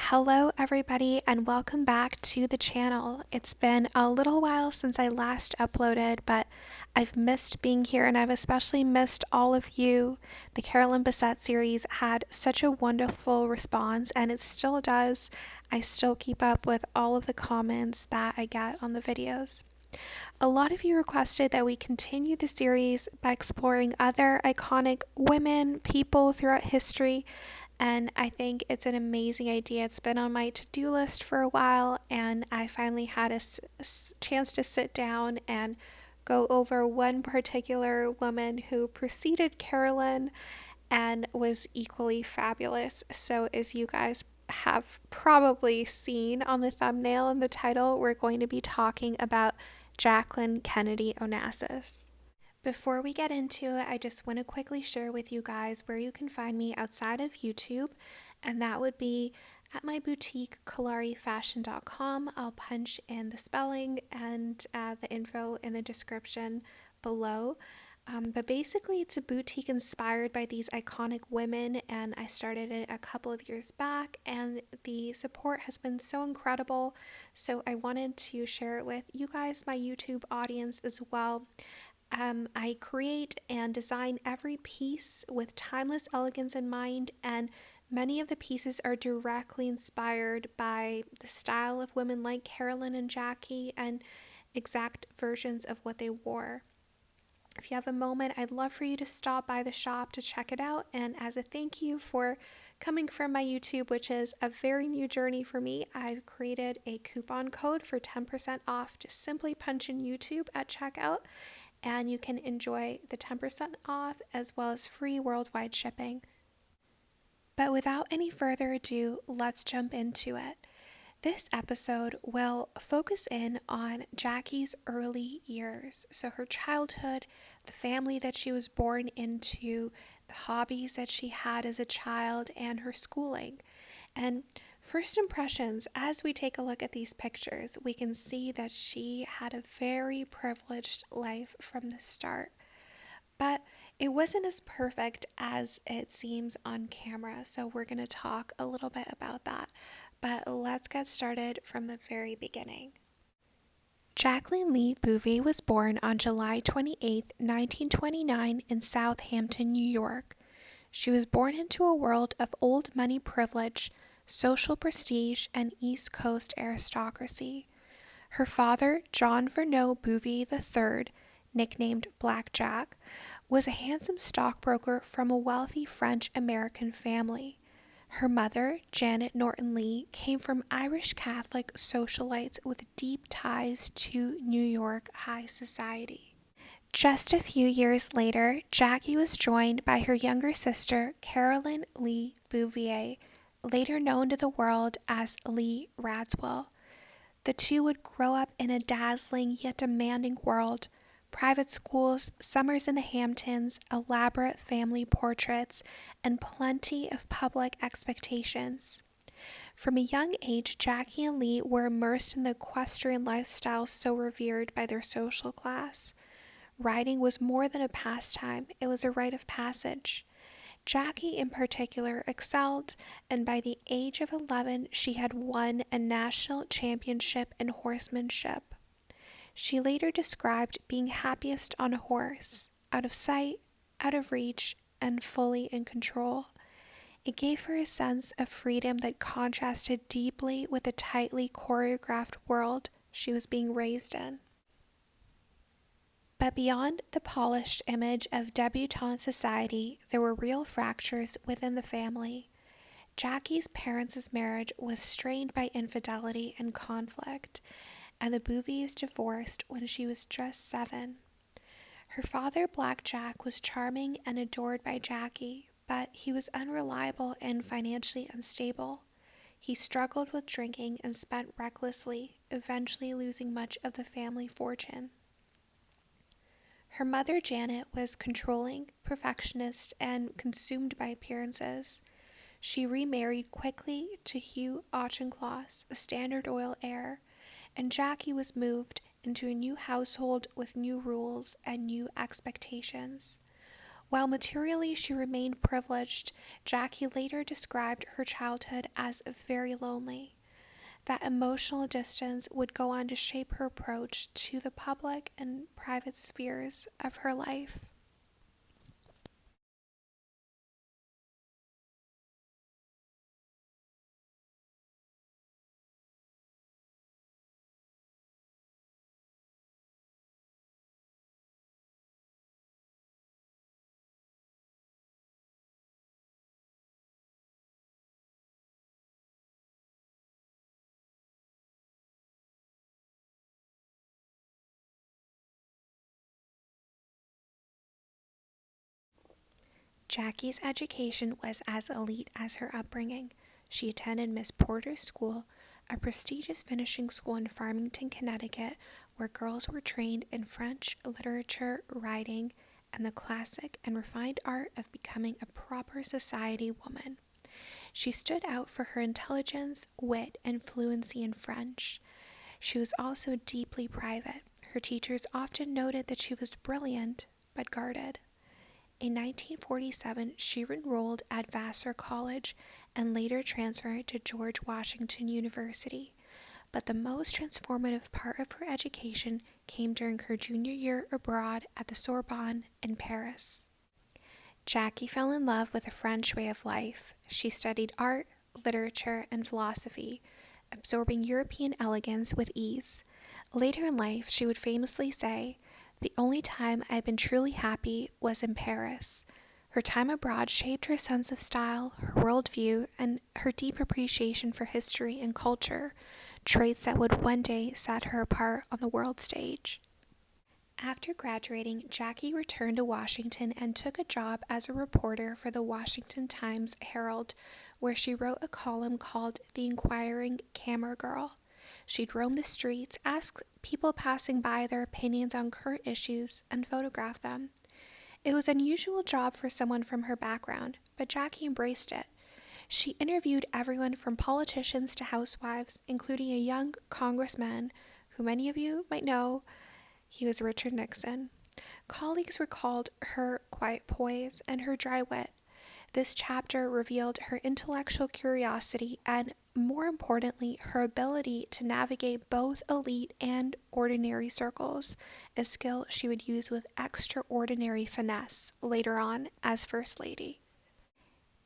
Hello everybody and welcome back to the channel. It's been a little while since I last uploaded, but I've missed being here and I've especially missed all of you. The Carolyn Bessette series had such a wonderful response and it still does. I still keep up with all of the comments that I get on the videos. A lot of you requested that we continue the series by exploring other iconic women, people throughout history, and I think it's an amazing idea. It's been on my to-do list for a while, and I finally had a chance to sit down and go over one particular woman who preceded Carolyn and was equally fabulous. So as you guys have probably seen on the thumbnail and the title, we're going to be talking about Jacqueline Kennedy Onassis. Before we get into it, I just want to quickly share with you guys where you can find me outside of YouTube, and that would be at my boutique, KalariFashion.com. I'll punch in the spelling and the info in the description below. But basically, it's a boutique inspired by these iconic women, and I started it a couple of years back, and the support has been so incredible. So I wanted to share it with you guys, my YouTube audience, as well. I create and design every piece with timeless elegance in mind, and many of the pieces are directly inspired by the style of women like Carolyn and Jackie and exact versions of what they wore. If you have a moment, I'd love for you to stop by the shop to check it out, and as a thank you for coming from my YouTube, which is a very new journey for me, I've created a coupon code for 10% off. Just simply punch in YouTube at checkout and you can enjoy the 10% off as well as free worldwide shipping. But without any further ado, let's jump into it. This episode will focus in on Jackie's early years, so her childhood, the family that she was born into, the hobbies that she had as a child, and her schooling. And first impressions, as we take a look at these pictures, we can see that she had a very privileged life from the start. But it wasn't as perfect as it seems on camera, so we're going to talk a little bit about that. But let's get started from the very beginning. Jacqueline Lee Bouvier was born on July 28, 1929 in Southampton, New York. She was born into a world of old money privilege, social prestige, and East Coast aristocracy. Her father, John Verneau Bouvier III, nicknamed Black Jack, was a handsome stockbroker from a wealthy French-American family. Her mother, Janet Norton Lee, came from Irish Catholic socialites with deep ties to New York high society. Just a few years later, Jackie was joined by her younger sister, Carolyn Lee Bouvier, later known to the world as Lee Radswell. The two would grow up in a dazzling yet demanding world: private schools, summers in the Hamptons, elaborate family portraits, and plenty of public expectations. From a young age, Jackie and Lee were immersed in the equestrian lifestyle so revered by their social class. Riding was more than a pastime, it was a rite of passage. Jackie in particular excelled, and by the age of 11 she had won a national championship in horsemanship. She later described being happiest on a horse, out of sight, out of reach, and fully in control. It gave her a sense of freedom that contrasted deeply with the tightly choreographed world she was being raised in. But beyond the polished image of debutante society, there were real fractures within the family. Jackie's parents' marriage was strained by infidelity and conflict, and the Bouviers divorced when she was just 7. Her father, Black Jack, was charming and adored by Jackie, but he was unreliable and financially unstable. He struggled with drinking and spent recklessly, eventually losing much of the family fortune. Her mother, Janet, was controlling, perfectionist, and consumed by appearances. She remarried quickly to Hugh Auchincloss, a Standard Oil heir, and Jackie was moved into a new household with new rules and new expectations. While materially she remained privileged, Jackie later described her childhood as very lonely. That emotional distance would go on to shape her approach to the public and private spheres of her life. Jackie's education was as elite as her upbringing. She attended Miss Porter's School, a prestigious finishing school in Farmington, Connecticut, where girls were trained in French, literature, writing, and the classic and refined art of becoming a proper society woman. She stood out for her intelligence, wit, and fluency in French. She was also deeply private. Her teachers often noted that she was brilliant but guarded. In 1947, she enrolled at Vassar College and later transferred to George Washington University. But the most transformative part of her education came during her junior year abroad at the Sorbonne in Paris. Jackie fell in love with the French way of life. She studied art, literature, and philosophy, absorbing European elegance with ease. Later in life, she would famously say, "The only time I've been truly happy was in Paris." Her time abroad shaped her sense of style, her worldview, and her deep appreciation for history and culture, traits that would one day set her apart on the world stage. After graduating, Jackie returned to Washington and took a job as a reporter for the Washington Times-Herald, where she wrote a column called The Inquiring Camera Girl. She'd roam the streets, ask people passing by their opinions on current issues, and photograph them. It was an unusual job for someone from her background, but Jackie embraced it. She interviewed everyone from politicians to housewives, including a young congressman who many of you might know. He was Richard Nixon. Colleagues recalled her quiet poise and her dry wit. This chapter revealed her intellectual curiosity and, more importantly, her ability to navigate both elite and ordinary circles, a skill she would use with extraordinary finesse later on as First Lady.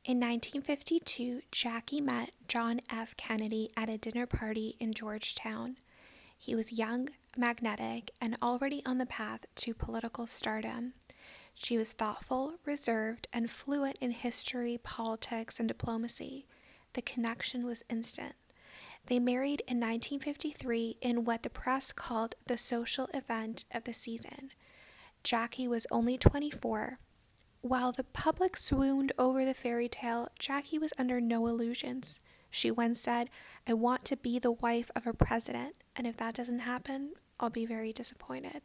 In 1952, Jackie met John F. Kennedy at a dinner party in Georgetown. He was young, magnetic, and already on the path to political stardom. She was thoughtful, reserved, and fluent in history, politics, and diplomacy. The connection was instant. They married in 1953 in what the press called the social event of the season. Jackie was only 24. While the public swooned over the fairy tale, Jackie was under no illusions. She once said, "I want to be the wife of a president, and if that doesn't happen, I'll be very disappointed."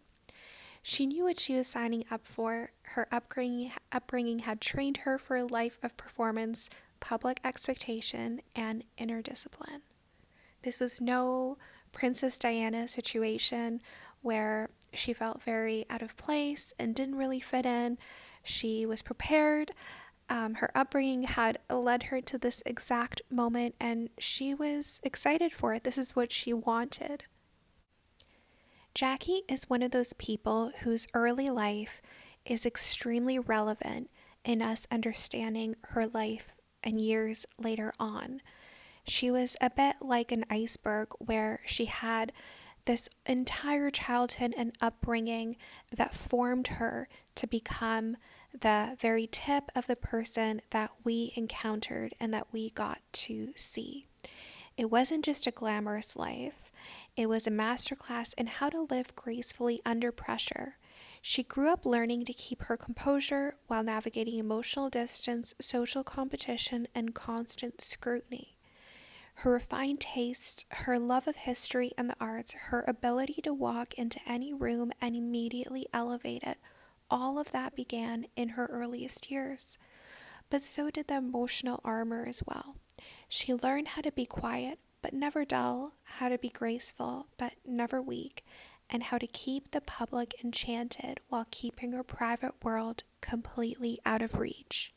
She knew what she was signing up for. Her upbringing had trained her for a life of performance, public expectation, and inner discipline. This was no Princess Diana situation where she felt very out of place and didn't really fit in. She was prepared. Her upbringing had led her to this exact moment, and she was excited for it. This is what she wanted. Jackie is one of those people whose early life is extremely relevant in us understanding her life and years later on. She was a bit like an iceberg where she had this entire childhood and upbringing that formed her to become the very tip of the person that we encountered and that we got to see. It wasn't just a glamorous life. It was a masterclass in how to live gracefully under pressure. She grew up learning to keep her composure while navigating emotional distance, social competition, and constant scrutiny. Her refined taste, her love of history and the arts, her ability to walk into any room and immediately elevate it, all of that began in her earliest years. But so did the emotional armor as well. She learned how to be quiet, but never dull, how to be graceful, but never weak, and how to keep the public enchanted while keeping her private world completely out of reach.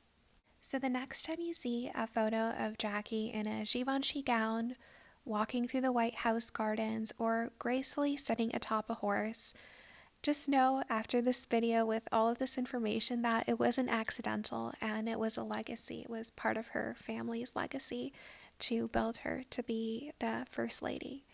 So the next time you see a photo of Jackie in a Givenchy gown, walking through the White House gardens, or gracefully sitting atop a horse, just know after this video with all of this information that it wasn't accidental and it was a legacy. It was part of her family's legacy to build her to be the First Lady.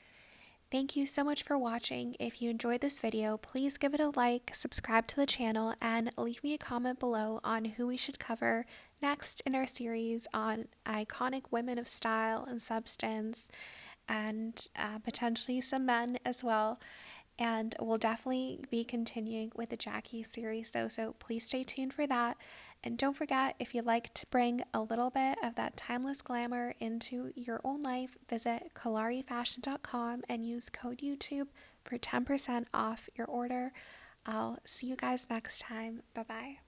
Thank you so much for watching. If you enjoyed this video, please give it a like, subscribe to the channel, and leave me a comment below on who we should cover next in our series on iconic women of style and substance, and potentially some men as well. And we'll definitely be continuing with the Jackie series, so please stay tuned for that. And don't forget, if you'd like to bring a little bit of that timeless glamour into your own life, visit kalarifashion.com and use code YouTube for 10% off your order. I'll see you guys next time. Bye bye.